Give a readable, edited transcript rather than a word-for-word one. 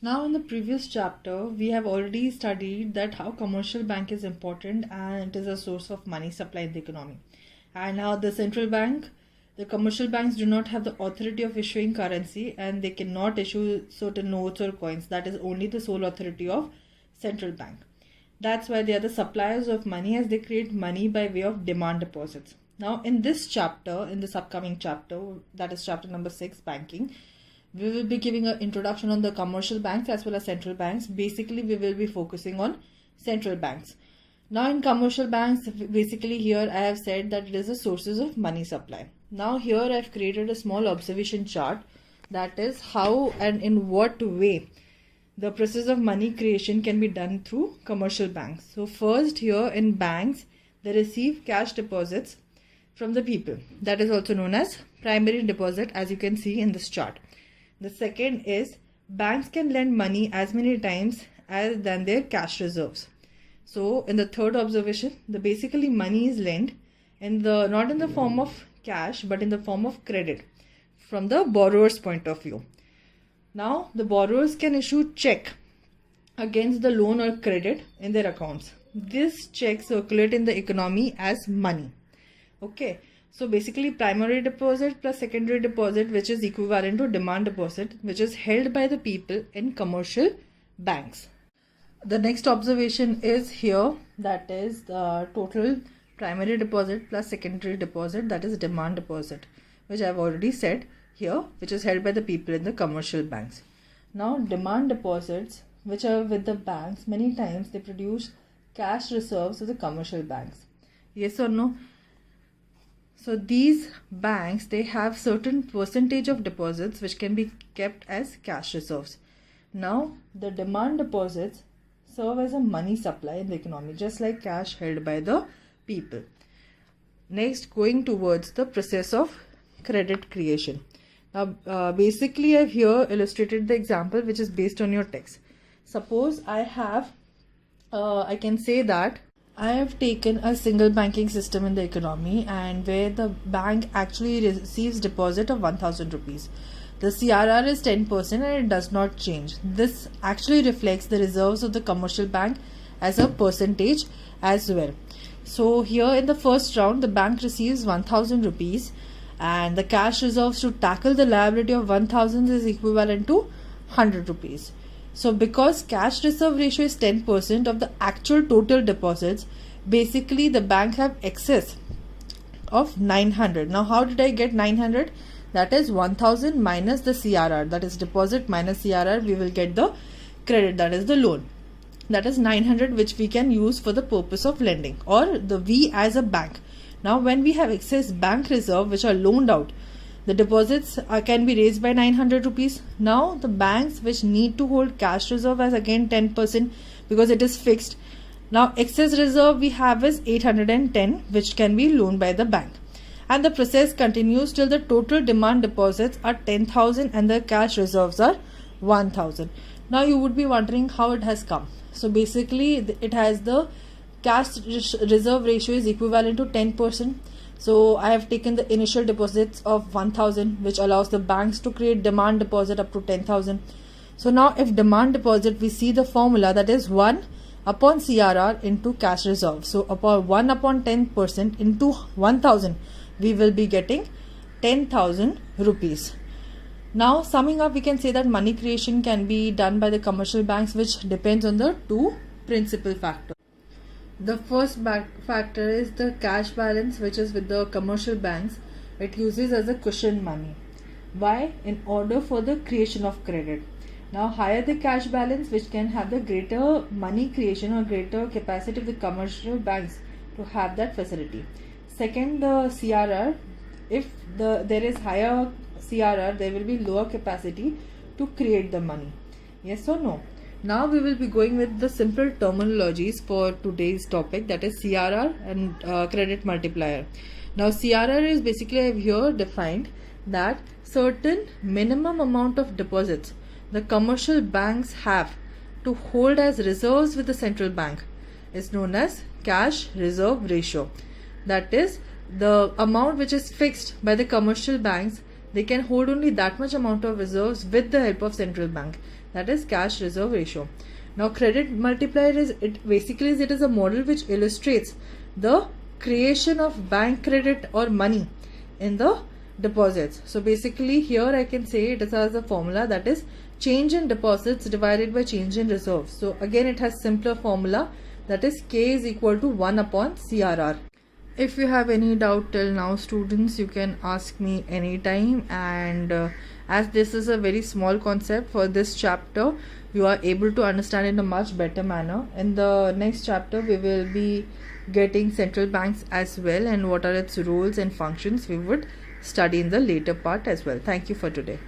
Now in the previous chapter, we have already studied that how commercial bank is important and it is a source of money supply in the economy. And how the central bank, the commercial banks do not have the authority of issuing currency and they cannot issue certain notes or coins. That is only the sole authority of central bank. That's why they are the suppliers of money, as they create money by way of demand deposits. Now in this chapter, in this upcoming chapter, that is chapter number 6, banking, we will be giving an introduction on the commercial banks as well as central banks. Basically, we will be focusing on central banks. Now in commercial banks, basically here I have said that it is the sources of money supply. Now here I have created a small observation chart, that is how and in what way the process of money creation can be done through commercial banks. So first, here in banks, they receive cash deposits from the people. That is also known as primary deposit, as you can see in this chart. The second is banks can lend money as many times as than their cash reserves. So in the third observation, the basically money is lent in the not in the form of cash but in the form of credit from the borrower's point of view. Now the borrowers can issue check against the loan or credit in their accounts. This check circulate in the economy as money. Okay. So basically primary deposit plus secondary deposit, which is equivalent to demand deposit, which is held by the people in commercial banks. The next observation is here, that is the total primary deposit plus secondary deposit, that is demand deposit, which I have already said here, which is held by the people in the commercial banks. Now demand deposits, which are with the banks, many times they produce cash reserves of the commercial banks. Yes or no? So these banks, they have certain percentage of deposits which can be kept as cash reserves. Now the demand deposits serve as a money supply in the economy, just like cash held by the people. Next, going towards the process of credit creation. Now basically I have here illustrated the example which is based on your text. Suppose I can say that I have taken a single banking system in the economy, and where the bank actually receives deposit of 1000 rupees. The CRR is 10% and it does not change. This actually reflects the reserves of the commercial bank as a percentage as well. So here in the first round, the bank receives 1000 rupees and the cash reserves to tackle the liability of 1000 is equivalent to 100 rupees. So because cash reserve ratio is 10% of the actual total deposits, basically the bank have excess of 900. Now how did I get 900? That is 1000 minus the CRR, that is deposit minus CRR, we will get the credit, that is the loan. That is 900, which we can use for the purpose of lending, or the we as a bank. Now when we have excess bank reserve which are loaned out, the deposits can be raised by 900 rupees. Now the banks which need to hold cash reserve as again 10% because it is fixed. Now excess reserve we have is 810, which can be loaned by the bank. And the process continues till the total demand deposits are 10,000 and the cash reserves are 1,000. Now you would be wondering how it has come. So basically it has the cash reserve ratio is equivalent to 10%. So I have taken the initial deposits of 1000, which allows the banks to create demand deposit up to 10,000. So now if demand deposit, we see the formula, that is 1 upon CRR into cash reserve. So upon 1 upon 10% into 1000, we will be getting 10,000 rupees. Now summing up, we can say that money creation can be done by the commercial banks, which depends on the two principal factors. The first factor is the cash balance, which is with the commercial banks. It uses as a cushion money. Why? In order for the creation of credit. Now higher the cash balance, which can have the greater money creation or greater capacity of the commercial banks to have that facility. Second, the CRR. If there is higher CRR, there will be lower capacity to create the money. Yes or no? Now we will be going with the simple terminologies for today's topic, that is CRR and credit multiplier. Now CRR is basically, I have here defined that certain minimum amount of deposits the commercial banks have to hold as reserves with the central bank is known as cash reserve ratio. That is the amount which is fixed by the commercial banks. They can hold only that much amount of reserves with the help of central bank. that is cash reserve ratio. Now credit multiplier is it is a model which illustrates the creation of bank credit or money in the deposits. So basically here I can say it has a formula, that is change in deposits divided by change in reserves. So again it has simpler formula, that is K is equal to 1 upon CRR. If you have any doubt till now, students, you can ask me anytime, and as this is a very small concept for this chapter, you are able to understand in a much better manner. In the next chapter we will be getting central banks as well, and what are its roles and functions we would study in the later part as well. Thank you for today.